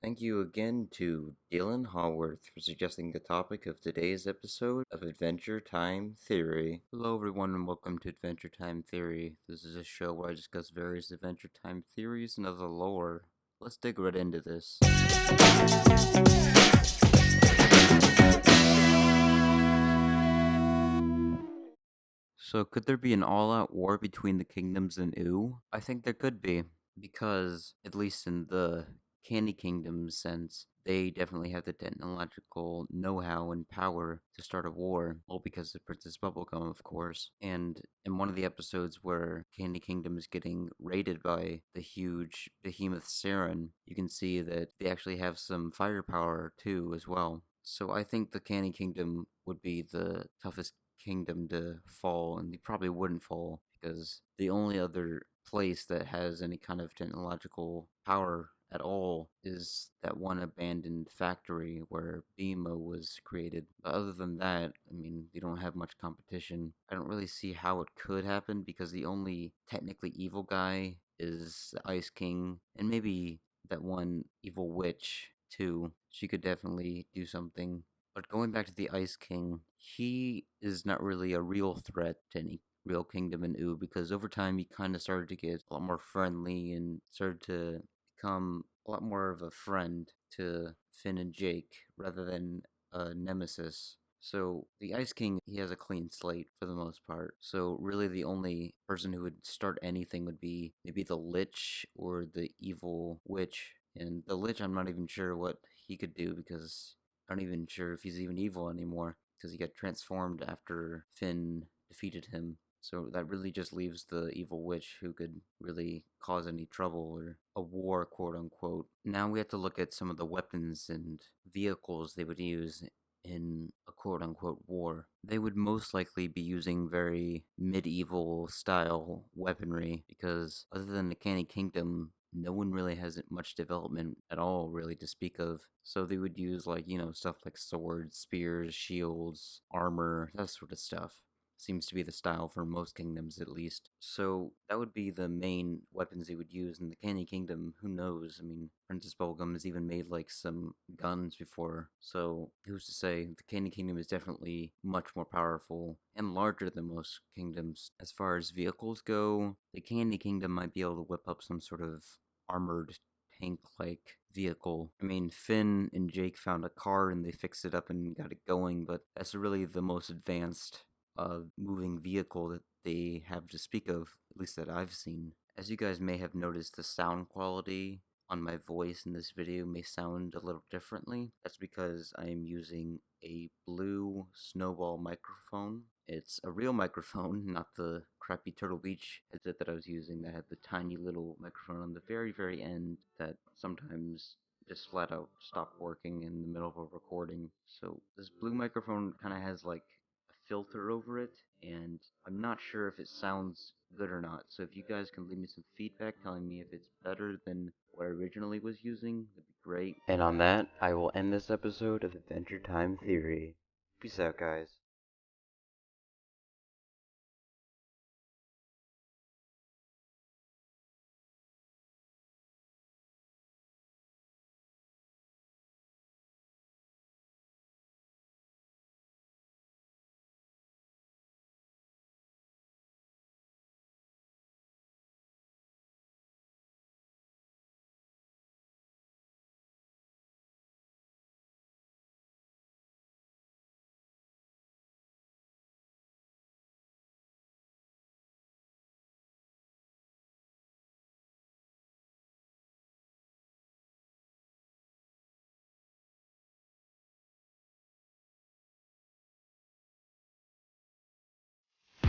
Thank you again to Dylan Haworth for suggesting the topic of today's episode of Adventure Time Theory. Hello, everyone, and welcome to Adventure Time Theory. This is a show where I discuss various Adventure Time theories and other lore. Let's dig right into this. So, could there be an all out war between the kingdoms in Ooh? I think there could be, because, at least in the Candy Kingdom sense, they definitely have the technological know how and power to start a war, all because of Princess Bubblegum, of course. And in one of the episodes where Candy Kingdom is getting raided by the huge behemoth Saren, you can see that they actually have some firepower too, as well. So I think the Candy Kingdom would be the toughest kingdom to fall, and they probably wouldn't fall because the only other place that has any kind of technological power at all is that one abandoned factory where BMO was created. But other than that, I mean, they don't have much competition. I don't really see how it could happen because the only technically evil guy is the Ice King and maybe that one evil witch too. She could definitely do something. But going back to the Ice King, he is not really a real threat to any real kingdom in Ooh because over time he kind of started to get a lot more friendly and started to become a lot more of a friend to Finn and Jake rather than a nemesis. So the Ice King, he has a clean slate for the most part. So really the only person who would start anything would be maybe the Lich or the evil witch. And the Lich, I'm not even sure what he could do because I'm not even sure if he's even evil anymore because he got transformed after Finn defeated him. So that really just leaves the evil witch who could really cause any trouble or a war, quote unquote. Now we have to look at some of the weapons and vehicles they would use in a quote unquote war. They would most likely be using very medieval style weaponry because, other than the Candy Kingdom, no one really has much development at all, really, to speak of. So they would use, like, stuff like swords, spears, shields, armor, that sort of stuff. Seems to be the style for most kingdoms, at least. So that would be the main weapons they would use. In the Candy Kingdom, who knows? I mean, Princess Bubblegum has even made like some guns before. So who's to say? The Candy Kingdom is definitely much more powerful and larger than most kingdoms. As far as vehicles go, the Candy Kingdom might be able to whip up some sort of armored tank like vehicle. I mean, Finn and Jake found a car and they fixed it up and got it going, but that's really the most advanced moving vehicle that they have to speak of, at least that I've seen. As you guys may have noticed, the sound quality on my voice in this video may sound a little differently. That's because I am using a blue snowball microphone. It's a real microphone, not the crappy Turtle Beach headset that I was using that had the tiny little microphone on the very, very end that sometimes just flat out stop working in the middle of a recording. So this blue microphone kind of has like a filter over it, and I'm not sure if it sounds good or not. So if you guys can leave me some feedback telling me if it's better than what I originally was using, that'd be great. And on that, I will end this episode of Adventure Time Theory. Peace out, guys.